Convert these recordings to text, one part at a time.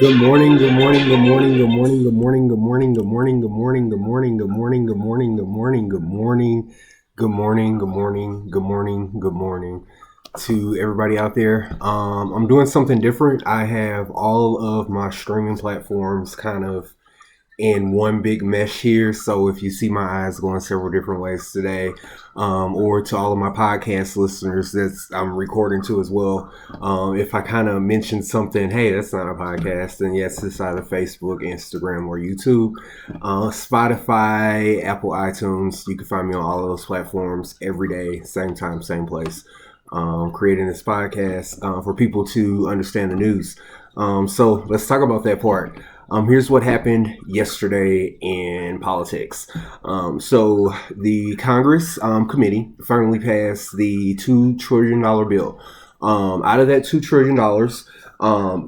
Good morning, good morning, good morning, good morning, good morning, good morning, good morning, good morning, good morning, good morning, good morning, good morning, good morning, good morning, good morning, good morning, good morning to everybody out there. I'm doing something different. I have all of my streaming platforms kind of in one big mesh here. So if you see my eyes going several different ways today, or to all of my podcast listeners that's I'm recording to as well, if I kind of mention something, hey, that's not a podcast, then yes, it's either Facebook, Instagram, or YouTube, Spotify, Apple, iTunes. You can find me on all of those platforms every day, same time, same place. Creating this podcast for people to understand the news. So let's talk about that part. Here's what happened yesterday in politics. So the Congress committee finally passed the $2 trillion bill. Out of that $2 trillion,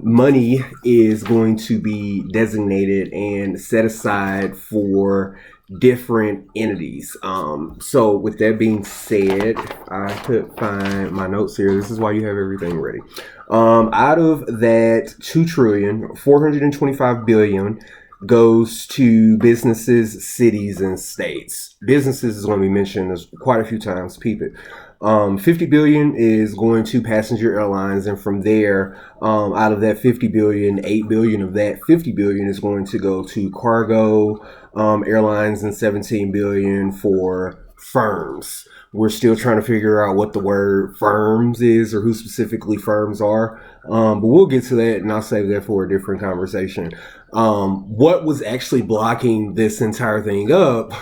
money is going to be designated and set aside for different entities. So with that being said, I could find my notes here. This is why you have everything ready. Out of that 2,425,000,000,000 goes to businesses, cities, and states. Businesses is going to be mentioned quite a few times. Peep it. 50 billion is going to passenger airlines, and from there, out of that 50 billion, 8 billion of that 50 billion is going to go to cargo airlines, and 17 billion for firms. We're still trying to figure out what the word firms is or who specifically firms are. But we'll get to that, and I'll save that for a different conversation. What was actually blocking this entire thing up,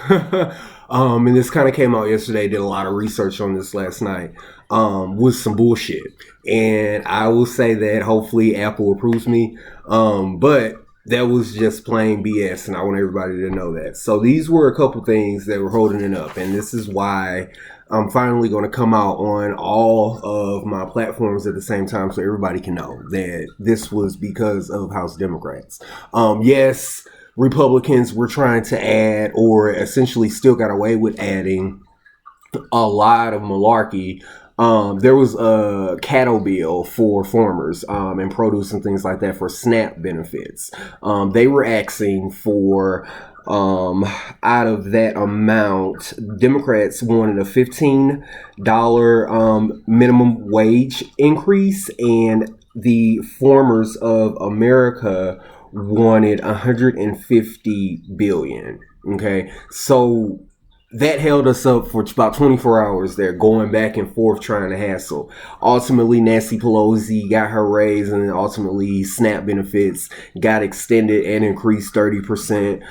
and this kind of came out yesterday, did a lot of research on this last night, was some bullshit. And I will say that hopefully Apple approves me. But that was just plain BS, and I want everybody to know that. So these were a couple things that were holding it up, and this is why I'm finally going to come out on all of my platforms at the same time so everybody can know that this was because of House Democrats. Yes, Republicans were trying to add, or essentially still got away with adding, a lot of malarkey. There was a cattle bill for farmers and produce and things like that for SNAP benefits. They were asking for, out of that amount, Democrats wanted a $15 minimum wage increase, and the farmers of America wanted 150 billion. Okay, so that held us up for about 24 hours there, going back and forth trying to hassle. Ultimately, Nancy Pelosi got her raise, and then ultimately SNAP benefits got extended and increased 30%.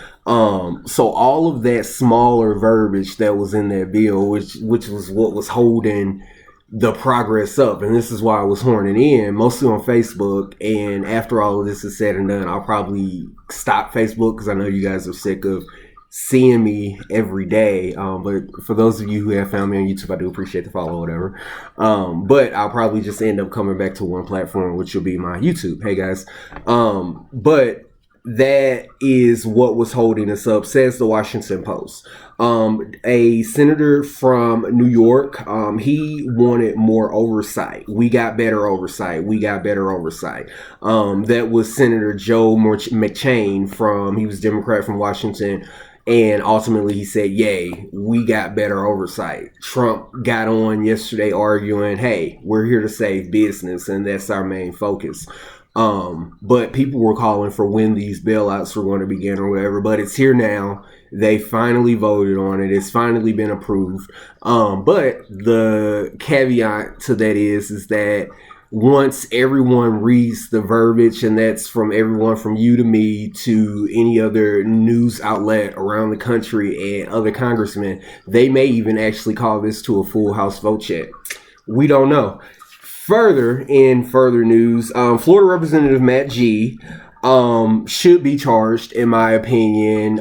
So all of that smaller verbiage that was in that bill, which was what was holding the progress up, and this is why I was horning in, mostly on Facebook. And after all of this is said and done, I'll probably stop Facebook because I know you guys are sick of seeing me every day. But for those of you who have found me on YouTube, I do appreciate the follow, whatever. But I'll probably just end up coming back to one platform, which will be my YouTube. Hey guys. But that is what was holding us up, says the Washington Post. A senator from New York, he wanted more oversight. We got better oversight. That was Senator Joe McCain he was Democrat from Washington. And ultimately he said, yay, we got better oversight. Trump got on yesterday arguing, hey, we're here to save business, and that's our main focus. But people were calling for when these bailouts were going to begin or whatever, but it's here now. They finally voted on it. It's finally been approved. But the caveat to that is that once everyone reads the verbiage, and that's from everyone from you to me to any other news outlet around the country and other congressmen, they may even actually call this to a full House vote check. We don't know. Further news, Florida Representative Matt G should be charged, in my opinion,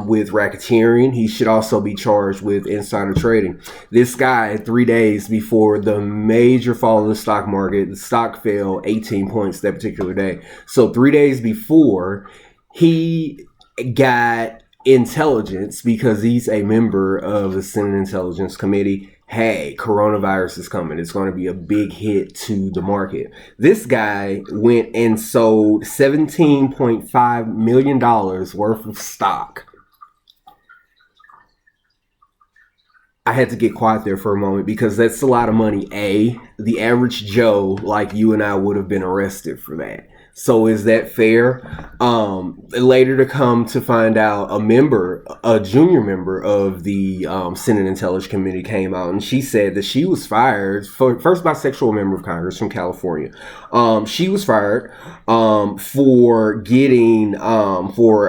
with racketeering. He should also be charged with insider trading. This guy, 3 days before the major fall of the stock market, the stock fell 18 points that particular day. So 3 days before, he got intelligence, because he's a member of the Senate Intelligence Committee, hey, coronavirus is coming. It's going to be a big hit to the market. This guy went and sold $17.5 million worth of stock. I had to get quiet there for a moment because that's a lot of money. The average Joe like you and I would have been arrested for that. So is that fair? Later to come to find out, a junior member of the Senate Intelligence Committee came out and she said that she was fired, first bisexual member of Congress from California. She was fired for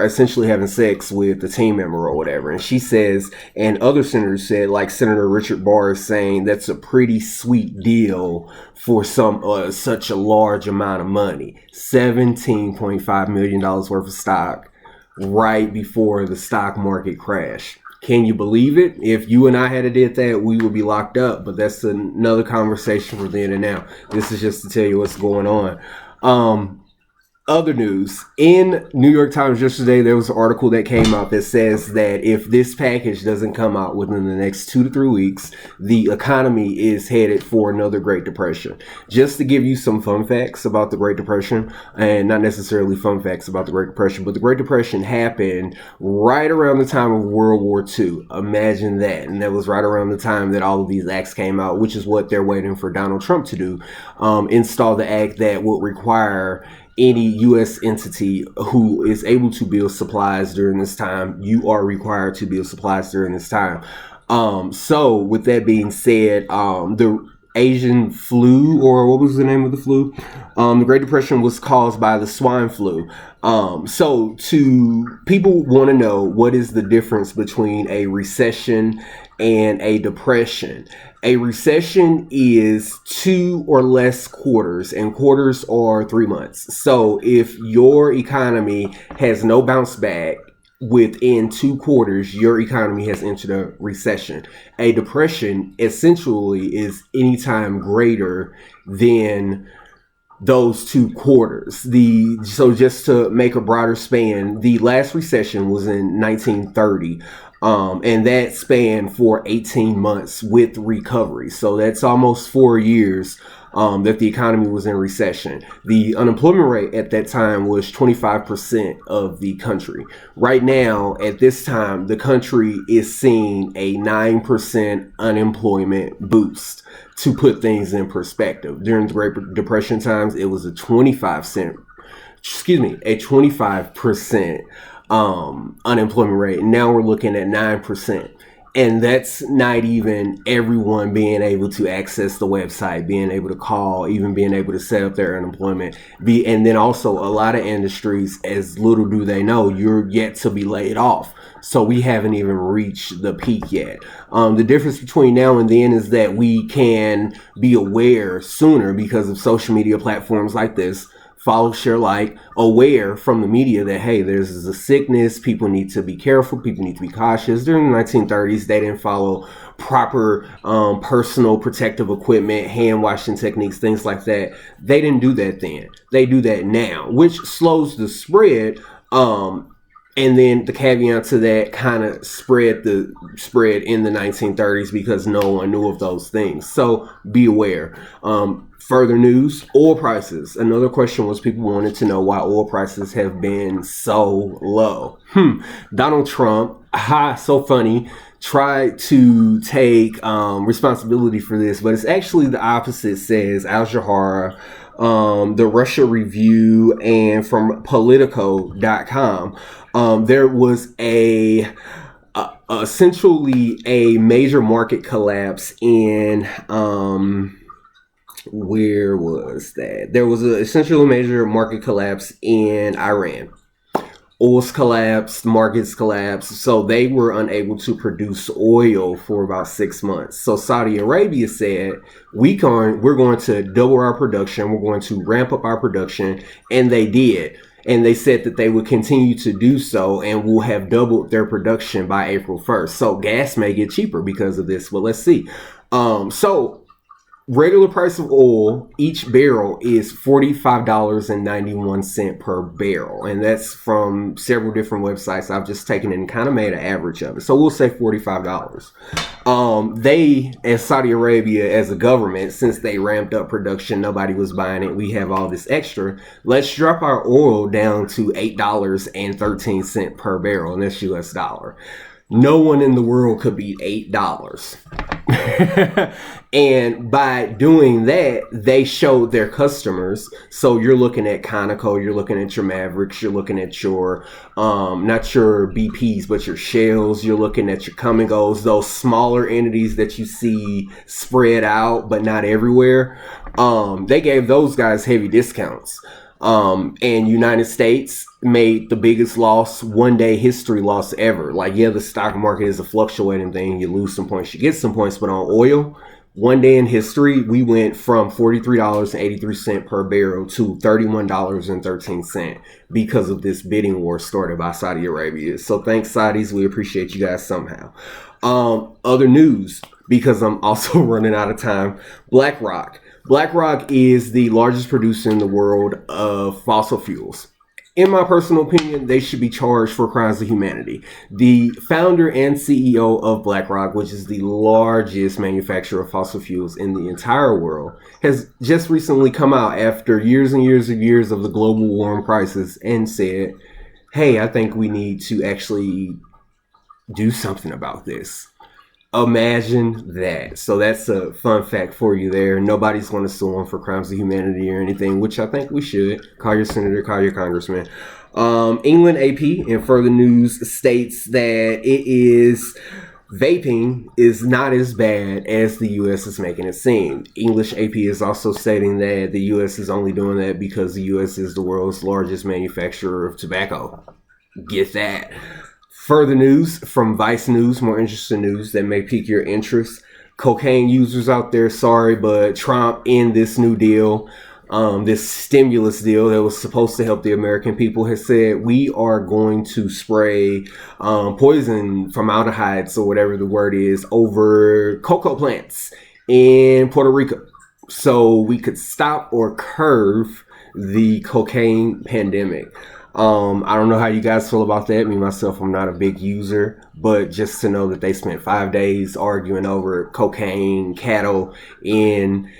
essentially having sex with a team member or whatever. And she says, and other senators said, like Senator Richard Barr is saying, that's a pretty sweet deal for such a large amount of money. $17.5 million worth of stock right before the stock market crash. Can you believe it? If you and I had did that, we would be locked up. But that's another conversation for then and now. This is just to tell you what's going on. Other news, in New York Times yesterday, there was an article that came out that says that if this package doesn't come out within the next 2 to 3 weeks, the economy is headed for another Great Depression. Just to give you some fun facts about the Great Depression, and not necessarily fun facts about the Great Depression, but the Great Depression happened right around the time of World War II. Imagine that. And that was right around the time that all of these acts came out, which is what they're waiting for Donald Trump to do. Install the act that would require any U.S. entity who is able to build supplies during this time, you are required to build supplies during this time. So with that being said, the Asian flu, or what was the name of the flu? The Great Depression was caused by the swine flu. So people want to know, what is the difference between a recession and a depression? A recession is 2 or less quarters, and quarters are 3 months. So if your economy has no bounce back within 2 quarters, your economy has entered a recession. A depression essentially is any time greater than those 2 quarters. So just to make a broader span, the last recession was in 1930. And that spanned for 18 months with recovery. So that's almost 4 years that the economy was in recession. The unemployment rate at that time was 25% of the country. Right now, at this time, the country is seeing a 9% unemployment boost. To put things in perspective, during the Great Depression times, it was a 25% unemployment rate. And now we're looking at 9%. And that's not even everyone being able to access the website, being able to call, even being able to set up their unemployment. And then also a lot of industries, as little do they know, you're yet to be laid off. So we haven't even reached the peak yet. The difference between now and then is that we can be aware sooner because of social media platforms like this. Follow, share, like, aware from the media that, hey, there's a sickness, people need to be careful, people need to be cautious. During the 1930s, they didn't follow proper personal protective equipment, hand washing techniques, things like that. They didn't do that then. They do that now, which slows the spread. And then the caveat to that kind of spread in the 1930s because no one knew of those things. So be aware. Further news, oil prices. Another question was people wanted to know why oil prices have been so low. Donald Trump, so funny, tried to take responsibility for this, but it's actually the opposite, says Al Jahara, the Russia Review, and from Politico.com. There was essentially a major market collapse in where was that? There was essentially a major market collapse in Iran. Oil's collapsed, markets collapsed, so they were unable to produce oil for about 6 months. So Saudi Arabia said, we're going to double our production, we're going to ramp up our production, and they did. And they said that they would continue to do so and will have doubled their production by April 1st. So gas may get cheaper because of this. Well, let's see. So regular price of oil, each barrel is $45.91 per barrel. And that's from several different websites. I've just taken it and kind of made an average of it. So we'll say $45. They, as Saudi Arabia, as a government, since they ramped up production, nobody was buying it. We have all this extra. Let's drop our oil down to $8.13 per barrel, and that's US dollar. No one in the world could beat $8. And by doing that, they showed their customers. So you're looking at Conoco, you're looking at your Mavericks, you're looking at your, not your BPs, but your Shells, you're looking at your Come and Goes, those smaller entities that you see spread out, but not everywhere. They gave those guys heavy discounts. And United States made the biggest loss, one day history loss ever. Like, yeah, the stock market is a fluctuating thing. You lose some points, you get some points, but on oil, one day in history, we went from $43.83 per barrel to $31.13 because of this bidding war started by Saudi Arabia. So thanks, Saudis. We appreciate you guys somehow. Other news, because I'm also running out of time. BlackRock. BlackRock is the largest producer in the world of fossil fuels. In my personal opinion, they should be charged for crimes of humanity. The founder and CEO of BlackRock, which is the largest manufacturer of fossil fuels in the entire world, has just recently come out after years and years and years of the global warming crisis and said, hey, I think we need to actually do something about this. Imagine that. So that's a fun fact for you there. Nobody's going to sue them for crimes of humanity or anything, which I think we should. Call your senator, call your congressman. England AP, in further news, states that vaping is not as bad as the U.S. is making it seem. English AP is also stating that the U.S. is only doing that because the U.S. is the world's largest manufacturer of tobacco. Get that. Further news from Vice News, more interesting news that may pique your interest. Cocaine users out there, sorry, but Trump in this new deal, this stimulus deal that was supposed to help the American people, has said we are going to spray poison formaldehyde, or whatever the word is, over cocoa plants in Puerto Rico so we could stop or curb the cocaine pandemic. I don't know how you guys feel about that. Me, myself, I'm not a big user, but just to know that they spent 5 days arguing over cocaine, cattle in,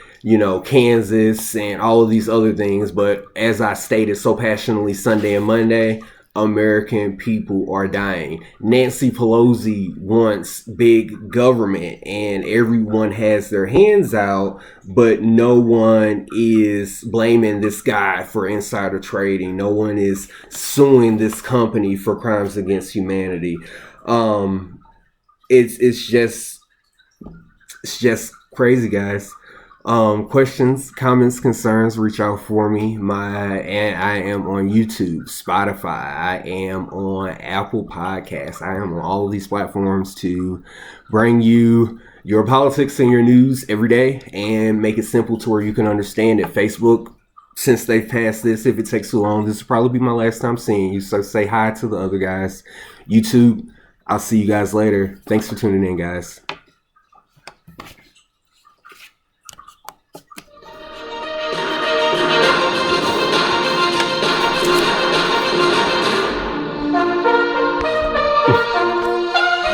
Kansas and all of these other things. But as I stated so passionately Sunday and Monday, American people are dying. Nancy Pelosi wants big government and everyone has their hands out, but no one is blaming this guy for insider trading. No one is suing this company for crimes against humanity. It's just crazy, guys. Questions, comments, concerns, reach out for me. I am on YouTube, Spotify. I am on Apple Podcasts. I am on all of these platforms to bring you your politics and your news every day and make it simple to where you can understand it. Facebook, since they've passed this, if it takes too long, this will probably be my last time seeing you. So say hi to the other guys. YouTube, I'll see you guys later. Thanks for tuning in, guys.